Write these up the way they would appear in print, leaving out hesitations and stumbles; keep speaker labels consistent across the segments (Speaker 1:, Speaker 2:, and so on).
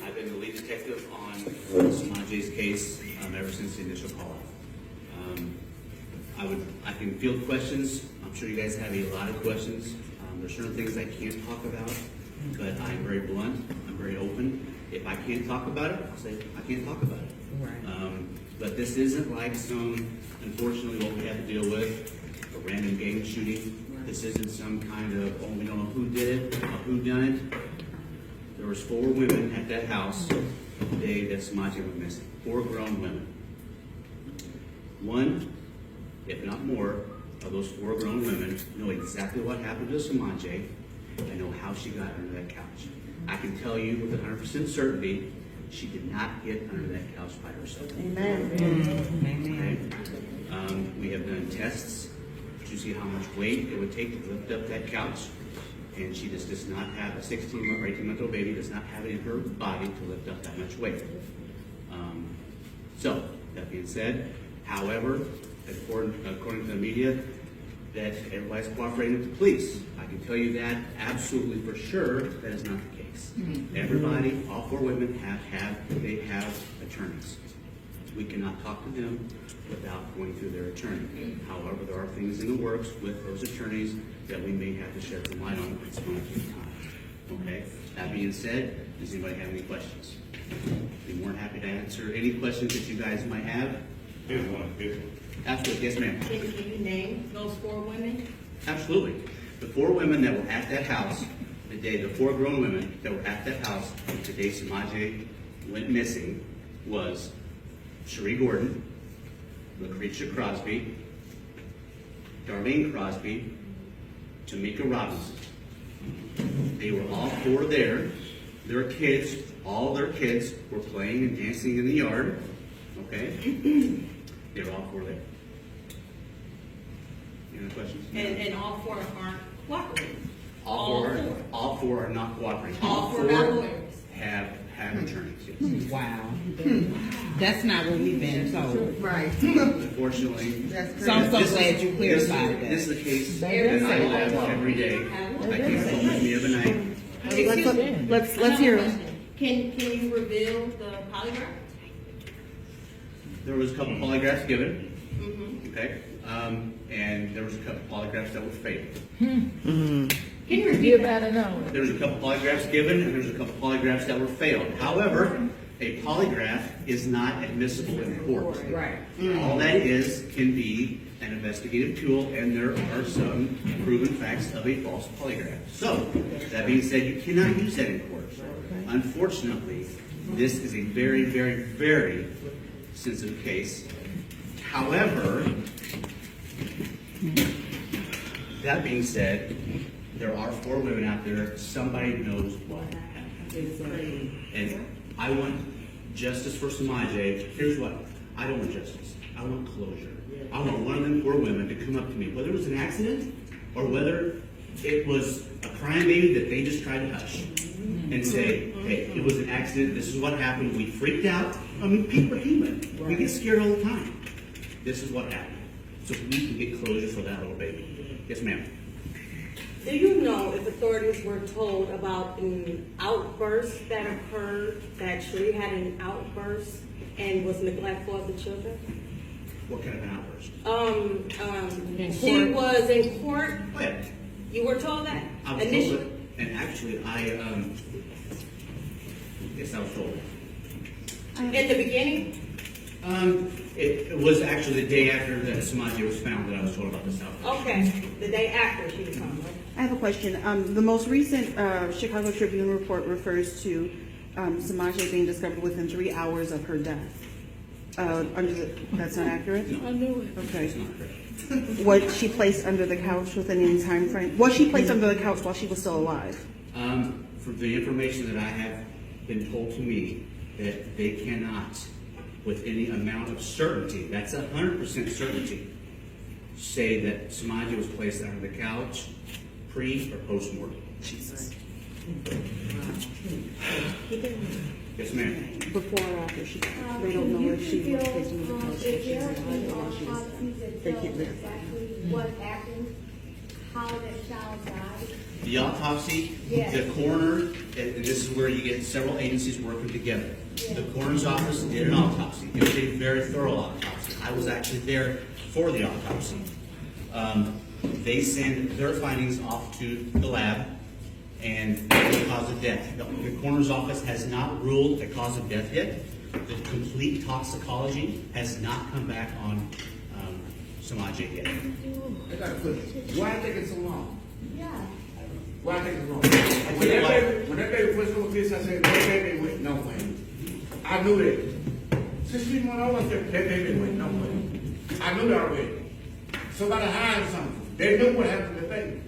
Speaker 1: I've been the lead detective on Samanji's case ever since the initial call. I can field questions. I'm sure you guys have a lot of questions. There's certain things I can't talk about, but I'm very blunt. I'm very open. If I can't talk about it, I'll say I can't talk about it.
Speaker 2: Right.
Speaker 1: But this isn't like unfortunately, what we had to deal with, a random gang shooting. This isn't some kind of, we don't know who did it, or who done it. There was 4 women at that house the day that Samanji went missing. 4 grown women. One, if not more, of those 4 grown women know exactly what happened to Samanji and know how she got under that couch. I can tell you with 100% certainty, she did not get under that couch by herself.
Speaker 2: Amen.
Speaker 1: Okay? We have done tests to see how much weight it would take to lift up that couch, and she just does not have a 16 or 18-month-old baby, does not have it in her body to lift up that much weight. So, that being said, however, according to the media, that everybody's cooperating with the police. I can tell you that absolutely for sure that is not the case. Everybody, all 4 women have attorneys. We cannot talk to them without going through their attorney. However, there are things in the works with those attorneys that we may have to shed some light on at some point in time. Okay? That being said, does anybody have any questions? Be more than happy to answer any questions that you guys might have.
Speaker 3: Here's one.
Speaker 1: Absolutely. Yes, ma'am.
Speaker 4: Can you name those 4 women?
Speaker 1: Absolutely. The 4 women that were at that house the day, the 4 grown women that were at that house the day Samanji went missing was Cherie Gordon, Lucretia Crosby, Darlene Crosby, Tamika Robinson. They were all 4 there. Their kids, all their kids were playing and dancing in the yard. Okay? They were all 4 there. Any other questions?
Speaker 4: And all 4 aren't cooperating.
Speaker 1: All four are not cooperating.
Speaker 4: All 4 not lawyers.
Speaker 1: have attorneys, yes.
Speaker 2: Wow. That's not what we've been told.
Speaker 5: Right.
Speaker 1: Unfortunately.
Speaker 2: So I'm so glad you clarified that.
Speaker 1: This is the case that I live every day. I came home at the end of the night.
Speaker 5: Let's hear it.
Speaker 4: Can you reveal the polygraph?
Speaker 1: There was a couple polygraphs given,
Speaker 4: Mm-hmm.
Speaker 1: okay? And there was a couple polygraphs that were failed.
Speaker 4: Can you repeat that?
Speaker 1: There was a couple polygraphs given, and there was a couple polygraphs that were failed. However, a polygraph is not admissible in court.
Speaker 4: Right.
Speaker 1: All that is can be an investigative tool, and there are some proven facts of a false polygraph. So, that being said, you cannot use that in court. Unfortunately, this is a very, very, very sensitive case. However, that being said, there are 4 women out there. Somebody knows what happened. And I want justice for Samanji. Here's what. I don't want justice. I want closure. I want one of them 4 women to come up to me, whether it was an accident or whether it was a crime baby that they just tried to hush and say, hey, it was an accident. This is what happened. We freaked out. I mean, people are human. We get scared all the time. This is what happened. So we can get closure for that little baby. Yes, ma'am.
Speaker 6: Do you know if authorities were told about an outburst that occurred, that Cherie had an outburst and was neglectful of the children?
Speaker 1: What kind of an outburst?
Speaker 6: She was in court.
Speaker 1: Oh, yeah.
Speaker 6: You were told that?
Speaker 1: I was told
Speaker 6: Initially?
Speaker 1: it, and actually, yes, I was told it.
Speaker 6: In the beginning?
Speaker 1: It was actually the day after that Samanji was found that I was told about this outburst.
Speaker 6: Okay, the day after she was found.
Speaker 5: I have a question. The most recent Chicago Tribune report refers to Samanji being discovered within 3 hours of her death. That's not accurate?
Speaker 1: No.
Speaker 5: I knew it. Okay.
Speaker 1: It's not correct.
Speaker 5: Was she placed under the couch within any time frame? Was she placed under the couch while she was still alive?
Speaker 1: For the information that I have been told to me, that they cannot, with any amount of certainty, that's 100% certainty, say that Samanji was placed under the couch pre or post mortem.
Speaker 5: Jesus.
Speaker 1: Yes, ma'am.
Speaker 5: Before or after she died? They don't know if she was placed under the couch. If she's alive or while she was. They can't verify.
Speaker 7: What happened,
Speaker 3: how that child died?
Speaker 1: The autopsy,
Speaker 3: Yeah.
Speaker 1: the coroner, and this is where you get several agencies working together. The coroner's office did an autopsy. It was a very thorough autopsy. I was actually there for the autopsy. They send their findings off to the lab and the cause of death. The coroner's office has not ruled a cause of death yet. The complete toxicology has not come back on Samanji yet.
Speaker 7: I got a question. Why take it so long?
Speaker 3: Yeah.
Speaker 7: Why take it so long? When that baby first told this, I said, that baby went nowhere. I knew that. Since we went over, I said, that baby went nowhere. I knew that already. Somebody hired something. They knew what happened to the baby.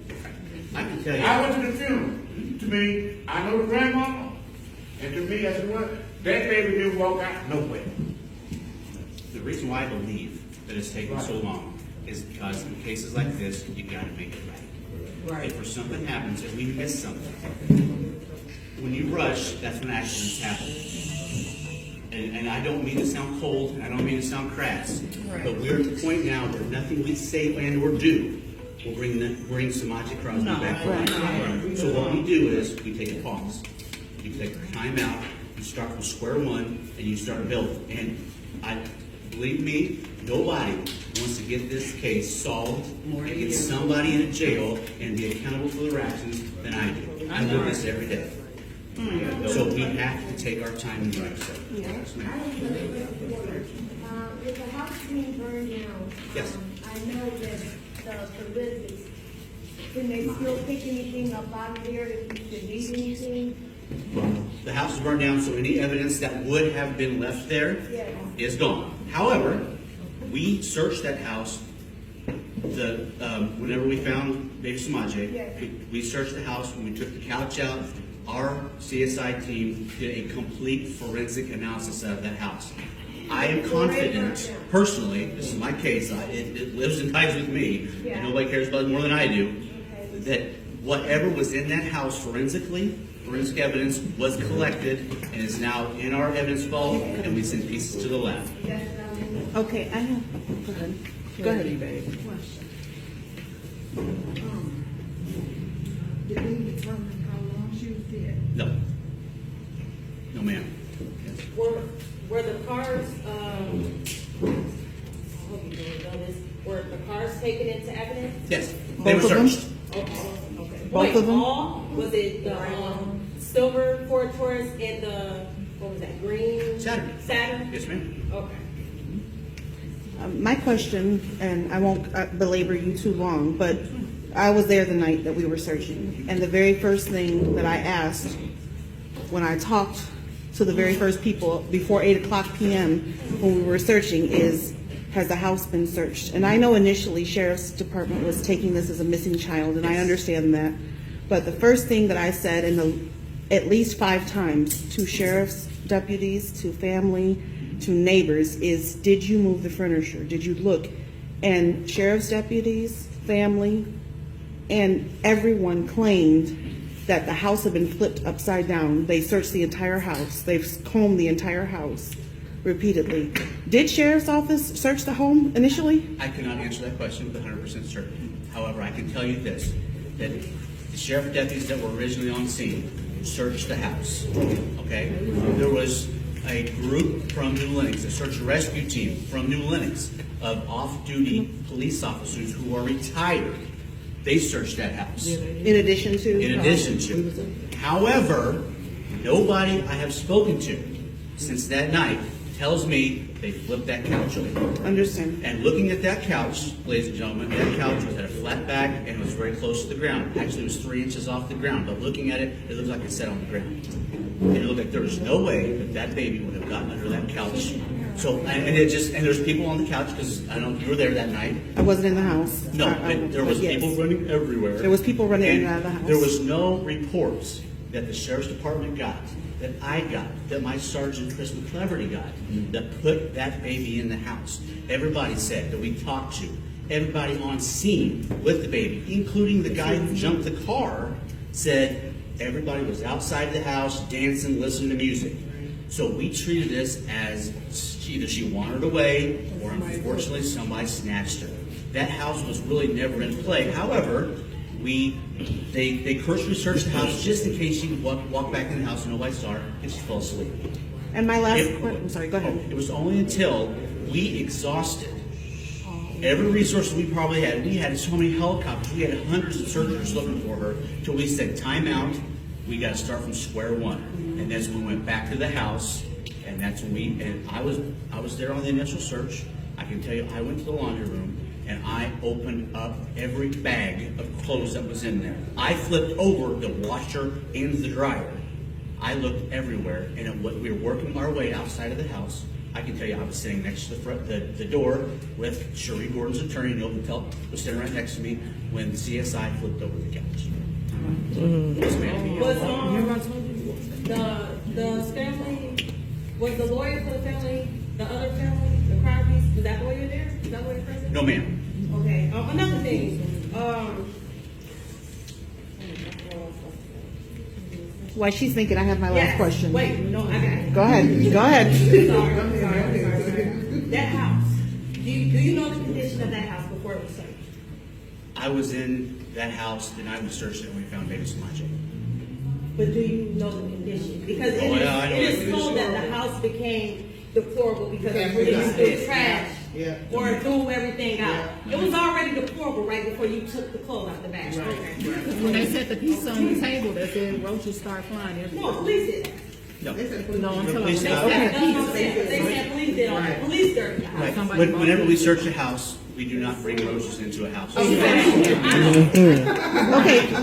Speaker 1: I can tell you.
Speaker 7: I went to the funeral. To me, I know the grandmama. And to me, I said, well, that baby didn't walk out nowhere.
Speaker 1: The reason why I believe that it's taken so long is because in cases like this, you gotta make it right. If something happens and we miss something, when you rush, that's when accidents happen. And I don't mean to sound cold, and I don't mean to sound crass, but we're at the point now where nothing we say and or do will bring Samanji Crosby back. So what we do is we take a pause, you take time out, you start from square one, and you start building. And believe me, nobody wants to get this case solved and get somebody in a jail and be accountable for their actions than I do. I live this every day. So we have to take our time and do so. Yes,
Speaker 3: I
Speaker 1: ma'am.
Speaker 3: have another question. With the house being burned down,
Speaker 1: Yes.
Speaker 3: I know that the residents, can they still pick anything up out of there if you should need anything?
Speaker 1: The house is burned down, so any evidence that would have been left there
Speaker 3: Yeah.
Speaker 1: is gone. However, we searched that house. Whenever we found baby Samanji,
Speaker 3: Yeah.
Speaker 1: we searched the house. When we took the couch out, our CSI team did a complete forensic analysis of that house. I am confident, personally, this is my case, it lives and dies with me, and nobody cares about it more than I do, that whatever was in that house forensically, forensic evidence was collected and is now in our evidence vault, and we send pieces to the lab.
Speaker 5: Okay, I have, go ahead. Go ahead, babe.
Speaker 2: Did we determine how long she was dead?
Speaker 1: No. No, ma'am.
Speaker 6: Were the cars, I hope you didn't know this, were the cars taken into evidence?
Speaker 1: Yes, they were
Speaker 5: Both of them?
Speaker 1: searched.
Speaker 6: Okay.
Speaker 5: Both
Speaker 6: Wait,
Speaker 5: of them?
Speaker 6: all? Was it the silver Ford Taurus and the, what was that, green?
Speaker 1: Saturn.
Speaker 6: Saturn?
Speaker 1: Yes, ma'am.
Speaker 6: Okay.
Speaker 5: My question, and I won't belabor you too long, but I was there the night that we were searching. And the very first thing that I asked when I talked to the very first people before 8:00 p.m. when we were searching is, has the house been searched? And I know initially Sheriff's Department was taking this as a missing child, and I understand that. But the first thing that I said at least 5 times to sheriff's deputies, to family, to neighbors is, did you move the furniture? Did you look? And sheriff's deputies, family, and everyone claimed that the house had been flipped upside down. They searched the entire house. They've combed the entire house repeatedly. Did sheriff's office search the home initially?
Speaker 1: I cannot answer that question with 100% certainty. However, I can tell you this, that the sheriff deputies that were originally on scene searched the house, okay? There was a group from New Lenox, a search and rescue team from New Lenox of off-duty police officers who are retired. They searched that house.
Speaker 5: In addition to? However,
Speaker 1: nobody I have spoken to since that night tells me they flipped that couch over.
Speaker 5: Understand.
Speaker 1: And looking at that couch, ladies and gentlemen, that couch was at a flat back and it was very close to the ground. Actually, it was 3 inches off the ground, but looking at it, it looked like it sat on the ground. And it looked like there was no way that that baby would have gotten under that couch. So, and there's people on the couch, because I don't know if you were there that night.
Speaker 5: I wasn't in the house.
Speaker 1: No, but there was
Speaker 5: But yes.
Speaker 1: people running everywhere.
Speaker 5: There was people running in and out of the house.
Speaker 1: There was no reports that the sheriff's department got, that I got, that my sergeant Chris McCleverty got, that put that baby in the house. Everybody said that we talked to, everybody on scene with the baby, including the guy who jumped the car, said everybody was outside the house dancing, listening to music. So we treated this as either she wandered away or unfortunately somebody snatched her. That house was really never in play. However, They cursory searched the house just in case she walked back in the house and nobody saw her and she fell asleep.
Speaker 5: And my last,
Speaker 1: It-
Speaker 5: I'm sorry, go ahead.
Speaker 1: It was only until we exhausted every resource we probably had. We had so many helicopters. We had hundreds of searchers looking for her till we said, time out. We got to start from square one. And that's when we went back to the house. And that's when I was there on the initial search. I can tell you, I went to the laundry room and I opened up every bag of clothes that was in there. I flipped over the washer and the dryer. I looked everywhere, and we were working our way outside of the house. I can tell you, I was sitting next to the door with Cherie Gordon's attorney, Neil Patel, was sitting right next to me when CSI flipped over the couch. Yes, ma'am.
Speaker 6: Was, the family, was the lawyer for the family, the other family, the clarifies, was that lawyer there? Is that lawyer present?
Speaker 1: No, ma'am.
Speaker 6: Okay, another thing,
Speaker 5: While she's thinking, I have my last
Speaker 6: yes,
Speaker 5: question.
Speaker 6: wait, no, I got it.
Speaker 5: Go ahead, go ahead.
Speaker 6: Sorry. That house, do you know the condition of that house before it was searched?
Speaker 1: I was in that house the night we searched it and we found baby Samanji.
Speaker 6: But do you know the condition? Because
Speaker 1: Oh, yeah, I know
Speaker 6: it
Speaker 1: the
Speaker 6: is
Speaker 1: condition.
Speaker 6: told that the house became deplorable because the police threw trash or threw everything out. It was already deplorable right before you took the clothes out the bag. Okay.
Speaker 4: When they set the pizza on the table, that said roaches start flying
Speaker 6: No,
Speaker 4: everywhere.
Speaker 6: police did.
Speaker 1: No.
Speaker 4: No, I'm telling
Speaker 1: Police
Speaker 4: you,
Speaker 1: did.
Speaker 4: they set the
Speaker 6: That's what I'm
Speaker 4: pizza.
Speaker 6: saying. They said police did on it. Police dirty the house.
Speaker 1: Right.
Speaker 4: Somebody
Speaker 1: Whenever we search a house, we do not bring roaches into a house.
Speaker 5: Okay,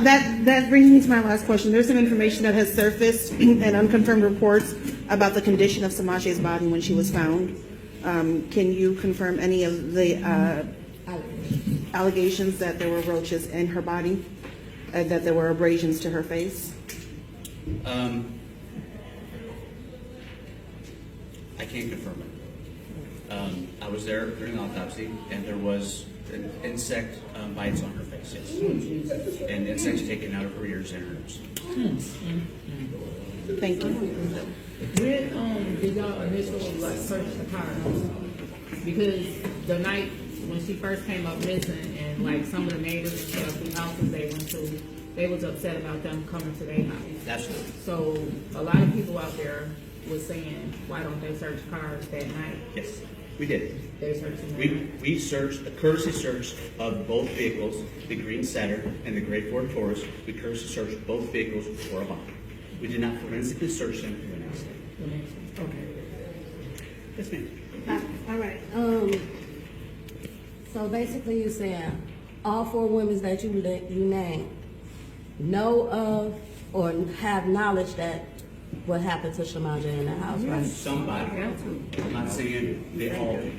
Speaker 5: that brings me to my last question. There's some information that has surfaced and unconfirmed reports about the condition of Samanji's body when she was found. Can you confirm any of the allegations that there were roaches in her body, that there were abrasions to her face?
Speaker 1: I can't confirm it. I was there during the autopsy, and there was an insect bites on her face, yes. And insects taken out of her ears and her nose.
Speaker 5: Thank you.
Speaker 4: When did y'all initially like search the car? Because the night when she first came up missing, and like some of the neighbors and stuff, the houses they went to, they was upset about them coming to their house.
Speaker 1: Absolutely.
Speaker 4: So a lot of people out there was saying, why don't they search cars that night?
Speaker 1: Yes, we did.
Speaker 4: They searching that night.
Speaker 1: We searched, a courtesy search of both vehicles, the green Saturn and the gray Ford Taurus. We courtesy searched both vehicles for a body. We did not forensically search them for the next day.
Speaker 4: The next one. Okay.
Speaker 1: Yes, ma'am.
Speaker 3: All right, so basically you're saying all four women that you named know of or have knowledge that what happened to Samanji in the house, right?
Speaker 1: Somebody, I'm not saying they all do.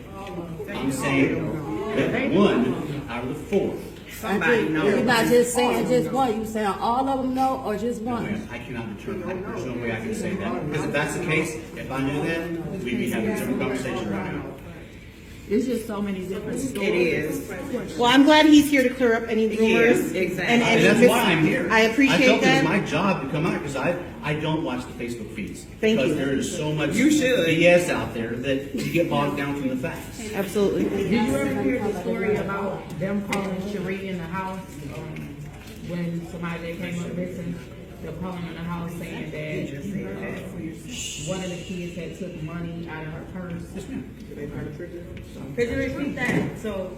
Speaker 1: I'm saying that one out of the four.
Speaker 2: Somebody knows.
Speaker 3: You're not just saying just one, you saying all of them know or just
Speaker 1: No,
Speaker 3: one?
Speaker 1: ma'am, I cannot determine. There's no way I can say that. Because if that's the case, if I knew that, we'd be having a different conversation right now.
Speaker 4: It's just so many different stories.
Speaker 2: It is.
Speaker 5: Well, I'm glad he's here to clear up any rumors.
Speaker 2: exactly.
Speaker 5: And
Speaker 1: And that's why I'm here.
Speaker 5: I appreciate
Speaker 1: I felt
Speaker 5: that.
Speaker 1: it was my job to come out because I don't watch the Facebook feeds.
Speaker 5: Thank
Speaker 1: Because
Speaker 5: you.
Speaker 1: there is so much
Speaker 2: You should.
Speaker 1: BS out there that you get bogged down from the facts.
Speaker 5: Absolutely.
Speaker 4: Did you ever hear the story about them calling Cherie in the house when somebody came up missing? They're calling in the house saying that one of the kids had took money out of her purse.
Speaker 6: Could you repeat that? So,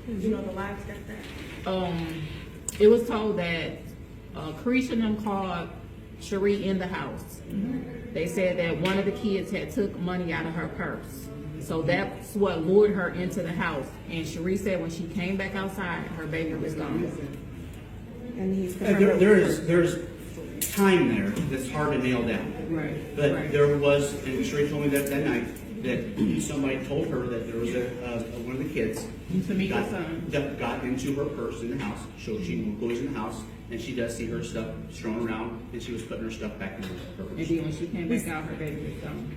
Speaker 6: you know, the lives got that?
Speaker 4: It was told that Carisha and them called Cherie in the house. They said that one of the kids had took money out of her purse. So that's what lured her into the house. And Cherie said when she came back outside, her baby was gone.
Speaker 5: And he's
Speaker 1: There's time there that's hard to nail down.
Speaker 4: Right.
Speaker 1: But
Speaker 4: Right.
Speaker 1: there was, and Sheree told me that night, that somebody told her that there was one of the kids
Speaker 4: Tamika's son.
Speaker 1: got into her purse in the house. So she goes in the house and she does see her stuff strewn around, and she was putting her stuff back in her
Speaker 4: And
Speaker 1: purse.
Speaker 4: then when she came back out, her baby was gone.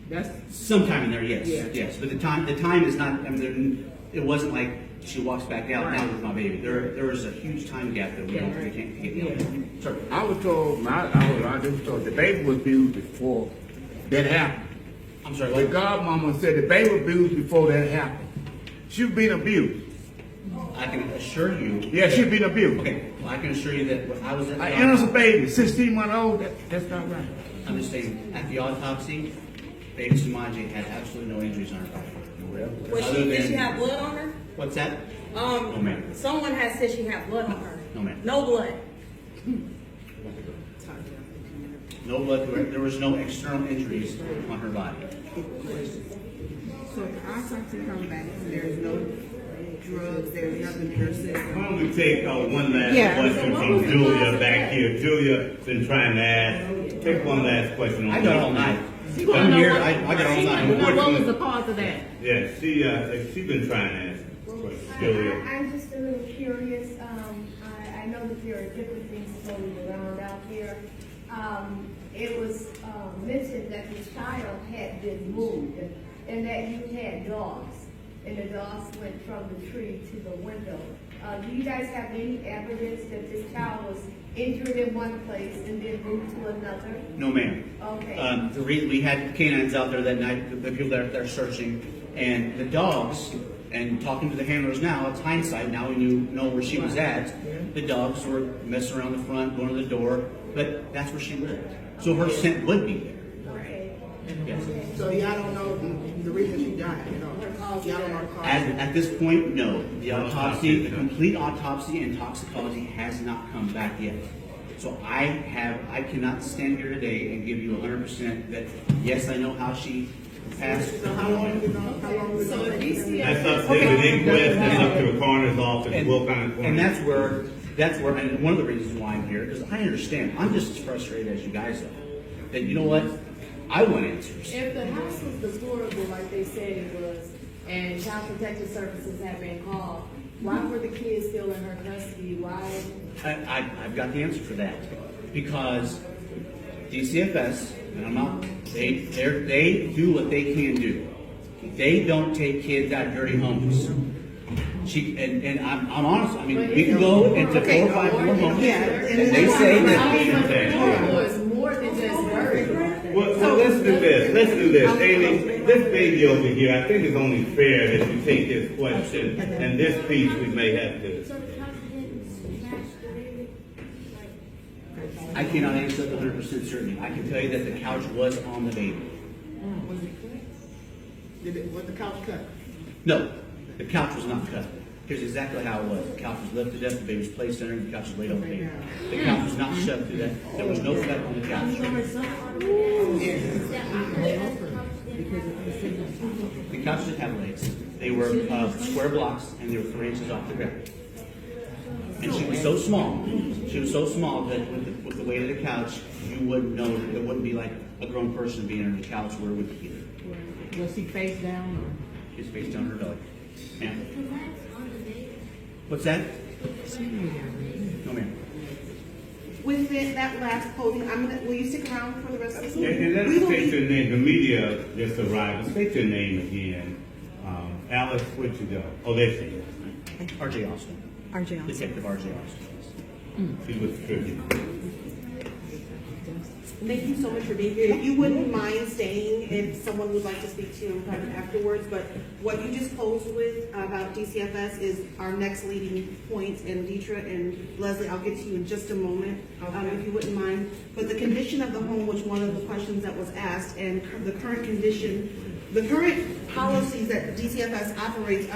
Speaker 4: That's
Speaker 1: Sometime in there, yes,
Speaker 4: Yeah.
Speaker 1: yes. But the time is not. I mean, it wasn't like she walks back out now with my baby. There was a huge time gap that we can't get down. Sorry.
Speaker 7: I was told, I was told the baby was abused before that happened.
Speaker 1: I'm sorry.
Speaker 7: The
Speaker 1: What?
Speaker 7: godmama said the baby was abused before that happened. She was being abused.
Speaker 1: I can assure you.
Speaker 7: Yeah, she been abused.
Speaker 1: Okay, well, I can assure you that when I was at the
Speaker 7: An innocent baby, 16-month-old, that's not right.
Speaker 1: I'm just saying, at the autopsy, baby Samanji had absolutely no injuries on her body.
Speaker 6: Did she have blood on her?
Speaker 1: What's that? No, ma'am.
Speaker 6: Someone has said she had blood on her.
Speaker 1: No, ma'am.
Speaker 6: No blood.
Speaker 1: No blood, there was no external injuries on her body.
Speaker 2: So the autopsy comes back, there's no drugs, there's nothing in her system.
Speaker 8: Why don't we take one last
Speaker 5: Yeah.
Speaker 8: question from Julia back here? Julia been trying to ask. Take one last question.
Speaker 1: I got all night.
Speaker 4: She wanna
Speaker 1: I'm
Speaker 4: know
Speaker 1: here,
Speaker 4: what-
Speaker 1: I got all
Speaker 4: she wanna
Speaker 1: night.
Speaker 4: know what was the cause of that?
Speaker 8: Yeah, she been trying to ask a question. Julia.
Speaker 9: I'm just a little curious. I know that there are different things floating around out here. It was mentioned that the child had been moved and that you had dogs, and the dogs went from the tree to the window. Do you guys have any evidence that this child was injured in one place and then moved to another?
Speaker 1: No, ma'am.
Speaker 9: Okay.
Speaker 1: We had canines out there that night, the people that are searching, and the dogs, and talking to the handlers now, it's hindsight, now we know where she was at. The dogs were messing around the front, going to the door, but that's where she lived. So her scent would be there.
Speaker 9: Okay.
Speaker 1: Yes.
Speaker 2: So y'all don't know the reason she died, you know? Y'all don't know the cause?
Speaker 1: At this point, no. The autopsy, the complete autopsy and toxicology has not come back yet. So I cannot stand here today and give you 100% that, yes, I know how she passed.
Speaker 2: So how long you know, how long we know?
Speaker 8: That's up to the inquest. That's up to the coroner's office.
Speaker 1: And that's where, and one of the reasons why I'm here, because I understand, I'm just as frustrated as you guys are. That, you know what, I want answers.
Speaker 6: If the house was deplorable like they said it was, and Child Protective Services had been called, why were the kids still in her custody? Why?
Speaker 1: I've got the answer for that. Because DCFS, and I'm not, they do what they can do. They don't take kids out of dirty homes. And I'm honest, I mean, we can go into 4 or 5 more homes, and they say that.
Speaker 6: Was more than just dirty.
Speaker 8: Well, let's do this. Amy, this baby over here, I think it's only fair that you take his question, and this piece we may have to.
Speaker 9: So the couch didn't smash the baby?
Speaker 1: I cannot answer that 100% certainty. I can tell you that the couch was on the baby.
Speaker 2: Was the couch cut?
Speaker 1: No, the couch was not cut. Here's exactly how it was. The couch was lifted up, the baby was placed under, and the couch was laid on the baby. The couch was not shoved through that. There was no cut on the couch. The couch did have legs. They were square blocks, and they were 3 inches off the ground. And she was so small. She was so small that with the weight of the couch, you wouldn't know. It wouldn't be like a grown person being under the couch where it would be either.
Speaker 2: Was she face down or?
Speaker 1: She's faced down her belly. Ma'am. What's that? No, ma'am.
Speaker 5: Within that last closing, will you stick around for the rest of this?
Speaker 8: And
Speaker 5: We
Speaker 8: let's
Speaker 5: will
Speaker 8: state
Speaker 5: be-
Speaker 8: your name. The media just arrived. State your name again. Alice, where'd you go? Oh, there she is.
Speaker 1: R.J. Austin.
Speaker 5: RJ Austin.
Speaker 1: Detective R.J. Austin.
Speaker 8: She was tribute.
Speaker 6: Thank you so much for being here. If you wouldn't mind staying, if someone would like to speak to you in private afterwards, but what you just closed with about DCFS is our next leading point, and Deetra and Leslie, I'll get to you in just a moment, if you wouldn't mind. But the condition of the home was one of the questions that was asked, and the current condition, the current policies that DCFS operates